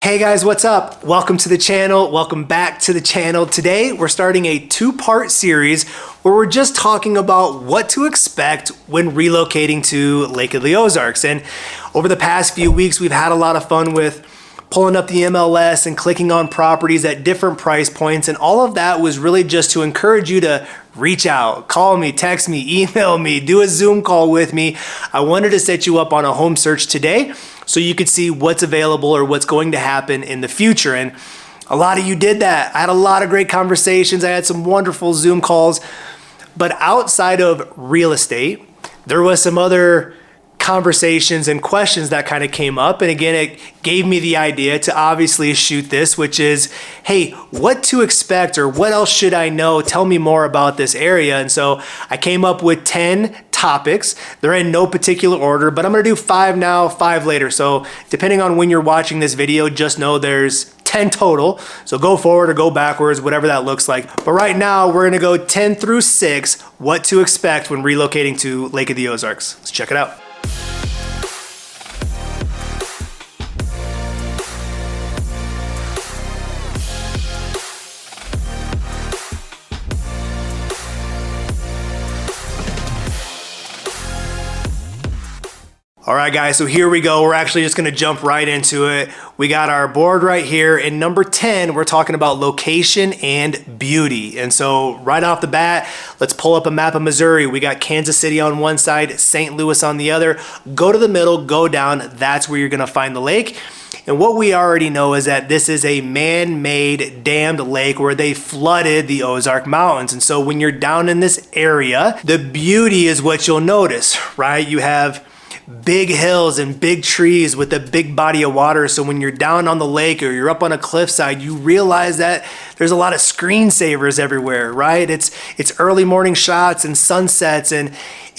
Hey guys, what's up? Welcome to the channel. Welcome back to the channel. Today, we're starting a two-part series where we're just talking about what to expect when relocating to Lake of the Ozarks. And over the past few weeks, we've had a lot of fun with pulling up the MLS and clicking on properties at different price points. And all of that was really just to encourage you to reach out, call me, text me, email me, do a Zoom call with me. I wanted to set you up on a home search today so you could see what's available or what's going to happen in the future. And a lot of you did that. I had a lot of great conversations. I had some wonderful Zoom calls. But outside of real estate, there was some other conversations and questions that kind of came up. And again, it gave me the idea to obviously shoot this, which is, hey, what to expect or what else should I know? Tell me more about this area. And so I came up with 10 topics. They're in no particular order, but I'm going to do 5 now, 5 later. So depending on when you're watching this video, just know there's 10 total. So go forward or go backwards, whatever that looks like. But right now we're going to go 10 through 6, what to expect when relocating to Lake of the Ozarks. Let's check it out. All right, guys, so here we go. We're actually just gonna jump right into it. We got our board right here. In number 10, we're talking about location and beauty. And so right off the bat, let's pull up a map of Missouri. We got Kansas City on one side, St. Louis on the other. Go to the middle, go down, that's where you're gonna find the lake. And what we already know is that this is a man-made dammed lake where they flooded the Ozark Mountains. And so when you're down in this area, the beauty is what you'll notice, right? You have big hills and big trees with a big body of water. So when you're down on the lake or you're up on a cliffside, you realize that there's a lot of screensavers everywhere, right? It's early morning shots and sunsets and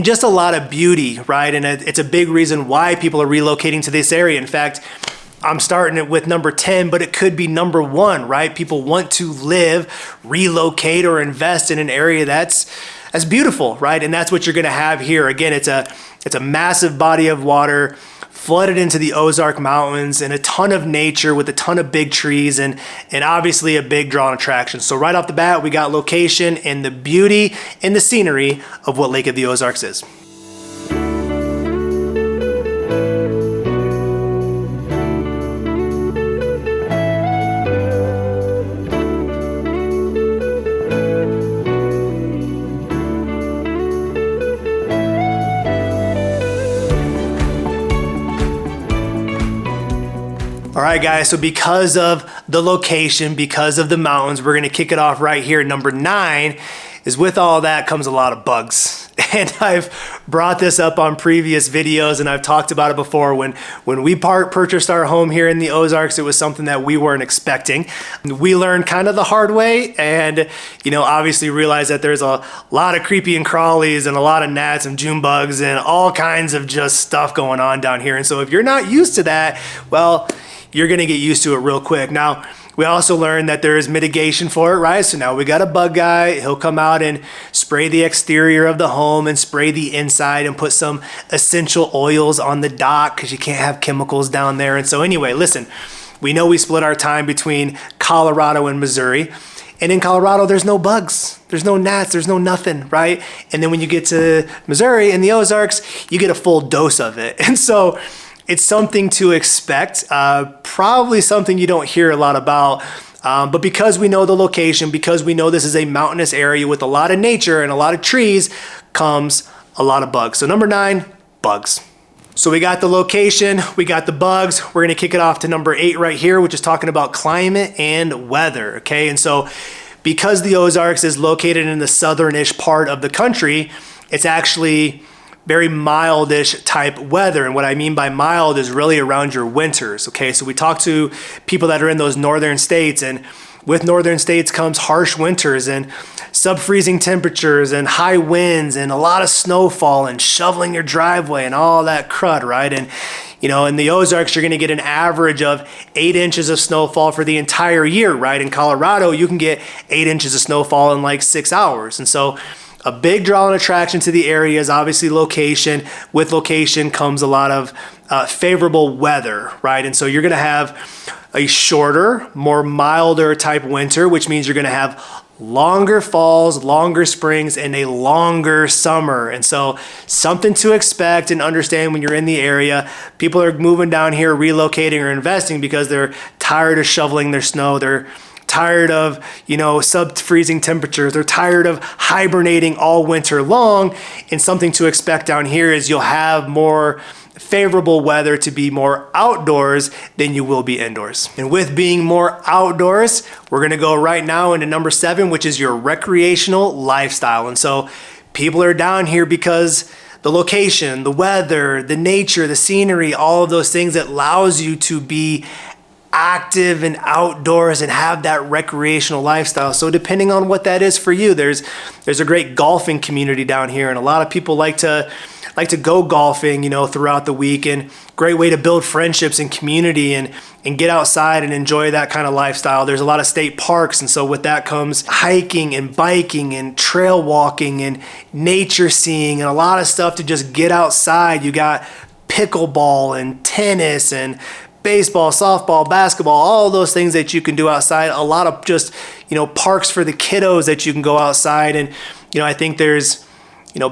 just a lot of beauty, right? And it's a big reason why people are relocating to this area. In fact, I'm starting it with number 10, but it could be number 1, right? People want to live, relocate, or invest in an area that's beautiful, right? And that's what you're gonna have here. Again, it's a massive body of water flooded into the Ozark Mountains and a ton of nature with a ton of big trees and obviously a big draw attraction. So right off the bat, we got location and the beauty and the scenery of what Lake of the Ozarks is. All right, guys, so because of the location, because of the mountains, we're gonna kick it off right here. Number 9 is with all that comes a lot of bugs. And I've brought this up on previous videos and I've talked about it before. When we purchased our home here in the Ozarks, it was something that we weren't expecting. We learned kind of the hard way and, obviously realized that there's a lot of creepy and crawlies and a lot of gnats and June bugs and all kinds of just stuff going on down here. And so if you're not used to that, well, you're gonna get used to it real quick. Now, we also learned that there is mitigation for it, right? So now we got a bug guy. He'll come out and spray the exterior of the home and spray the inside and put some essential oils on the dock because you can't have chemicals down there. And so anyway, listen, we know we split our time between Colorado and Missouri. And in Colorado, there's no bugs, there's no gnats, there's no nothing, right? And then when you get to Missouri and the Ozarks, you get a full dose of it. And so it's something to expect, probably something you don't hear a lot about, but because we know the location, because we know this is a mountainous area with a lot of nature and a lot of trees, comes a lot of bugs. So number 9, bugs. So we got the location, we got the bugs. We're gonna kick it off to number 8 right here, which is talking about climate and weather, okay? And so because the Ozarks is located in the southern-ish part of the country, it's actually very mildish type weather. And what I mean by mild is really around your winters, okay? So we talk to people that are in those northern states, and with northern states comes harsh winters and sub-freezing temperatures and high winds and a lot of snowfall and shoveling your driveway and all that crud, right? And in the Ozarks, you're gonna get an average of 8 inches of snowfall for the entire year, right? In Colorado, you can get 8 inches of snowfall in like 6 hours. And so a big draw and attraction to the area is obviously location. With location comes a lot of favorable weather, right? And so you're gonna have a shorter, more milder type winter, which means you're gonna have longer falls, longer springs, and a longer summer. And so something to expect and understand when you're in the area. People are moving down here, relocating or investing because they're tired of shoveling their snow. They're tired of, sub-freezing temperatures. They're tired of hibernating all winter long. And something to expect down here is you'll have more favorable weather to be more outdoors than you will be indoors. And with being more outdoors, we're gonna go right now into number 7, which is your recreational lifestyle. And so people are down here because the location, the weather, the nature, the scenery, all of those things that allows you to be active and outdoors and have that recreational lifestyle. So depending on what that is for you, there's a great golfing community down here, and a lot of people like to go golfing, throughout the week, and great way to build friendships and community and get outside and enjoy that kind of lifestyle. There's a lot of state parks, and so with that comes hiking and biking and trail walking and nature seeing and a lot of stuff to just get outside. You got pickleball and tennis and baseball, softball, basketball, all those things that you can do outside. A lot of just, parks for the kiddos that you can go outside. And, I think there's,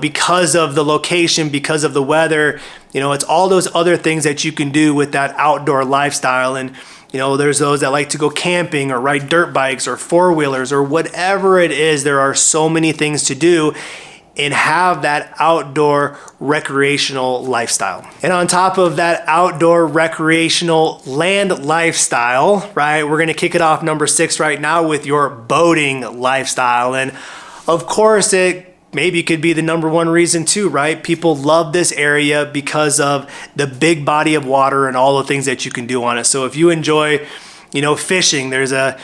because of the location, because of the weather, it's all those other things that you can do with that outdoor lifestyle. And, there's those that like to go camping or ride dirt bikes or four-wheelers or whatever it is. There are so many things to do and have that outdoor recreational lifestyle. And on top of that outdoor recreational land lifestyle, right, we're gonna kick it off number 6 right now with your boating lifestyle. And of course, it maybe could be the number 1 reason too, right? People love this area because of the big body of water and all the things that you can do on it. So if you enjoy, fishing, there's a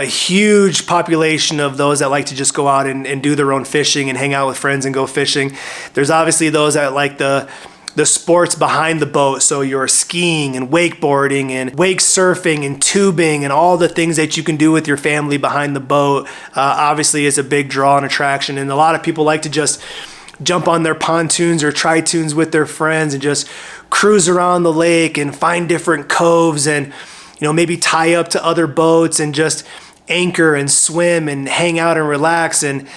huge population of those that like to just go out and do their own fishing and hang out with friends and go fishing. There's obviously those that like the sports behind the boat. So you're skiing and wakeboarding and wake surfing and tubing and all the things that you can do with your family behind the boat. Obviously is a big draw and attraction. And a lot of people like to just jump on their pontoons or tri-toons with their friends and just cruise around the lake and find different coves and maybe tie up to other boats and just anchor and swim and hang out and relax. And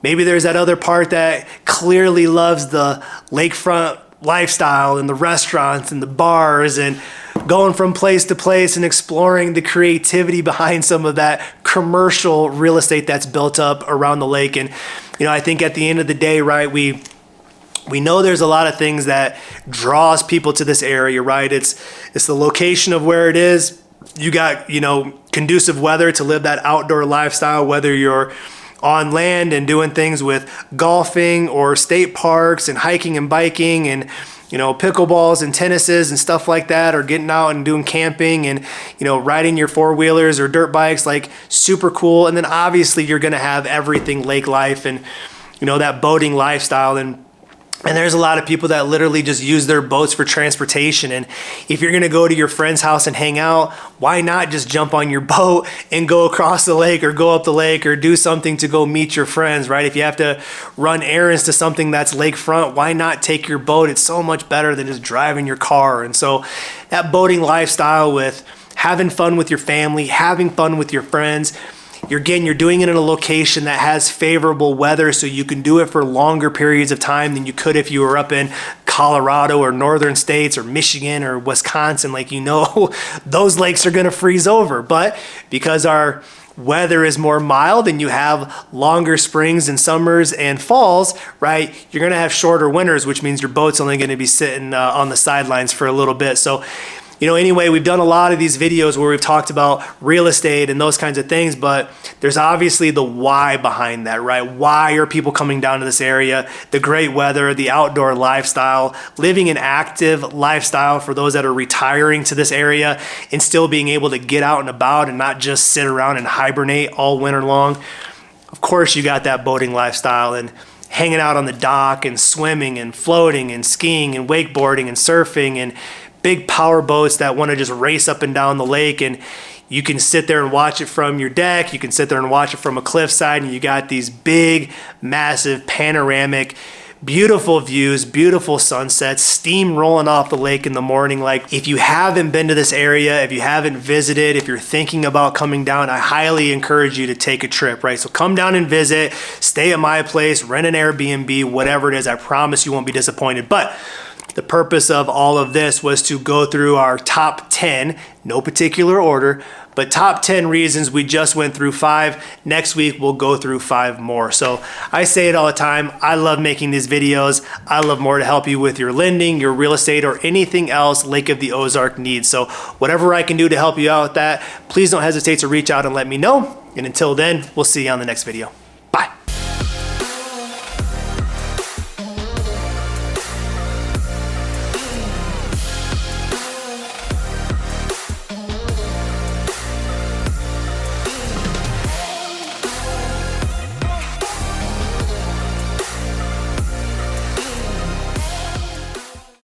maybe there's that other part that clearly loves the lakefront lifestyle and the restaurants and the bars and going from place to place and exploring the creativity behind some of that commercial real estate that's built up around the lake. And, I think at the end of the day, right, we know there's a lot of things that draws people to this area, right? It's the location of where it is. You got, conducive weather to live that outdoor lifestyle, whether you're on land and doing things with golfing or state parks and hiking and biking and, pickleballs and tennises and stuff like that, or getting out and doing camping and, riding your four-wheelers or dirt bikes, like super cool. And then obviously you're going to have everything lake life and, that boating lifestyle. And there's a lot of people that literally just use their boats for transportation. And if you're gonna go to your friend's house and hang out, why not just jump on your boat and go across the lake or go up the lake or do something to go meet your friends, right? If you have to run errands to something that's lakefront, why not take your boat? It's so much better than just driving your car. And so that boating lifestyle with having fun with your family, having fun with your friends, you're doing it in a location that has favorable weather, so you can do it for longer periods of time than you could if you were up in Colorado or northern states or Michigan or Wisconsin. Those lakes are going to freeze over. But because our weather is more mild and you have longer springs and summers and falls, right, you're going to have shorter winters, which means your boat's only going to be sitting on the sidelines for a little bit. So anyway, we've done a lot of these videos where we've talked about real estate and those kinds of things, but there's obviously the why behind that, right? Why are people coming down to this area? The great weather, the outdoor lifestyle, living an active lifestyle for those that are retiring to this area and still being able to get out and about and not just sit around and hibernate all winter long. Of course, you got that boating lifestyle and hanging out on the dock and swimming and floating and skiing and wakeboarding and surfing and big power boats that want to just race up and down the lake, and you can sit there and watch it from your deck. You can sit there and watch it from a cliffside, and you got these big, massive, panoramic, Beautiful views, beautiful sunsets, steam rolling off the lake in the morning. Like, if you haven't been to this area, if you haven't visited, if you're thinking about coming down, I highly encourage you to take a trip, right? So come down and visit, stay at my place, rent an Airbnb, whatever it is. I promise you won't be disappointed. But the purpose of all of this was to go through our top 10, no particular order, but top 10 reasons. We just went through 5. Next week, we'll go through 5 more. So I say it all the time. I love making these videos. I love more to help you with your lending, your real estate, or anything else Lake of the Ozark needs. So whatever I can do to help you out with that, please don't hesitate to reach out and let me know. And until then, we'll see you on the next video.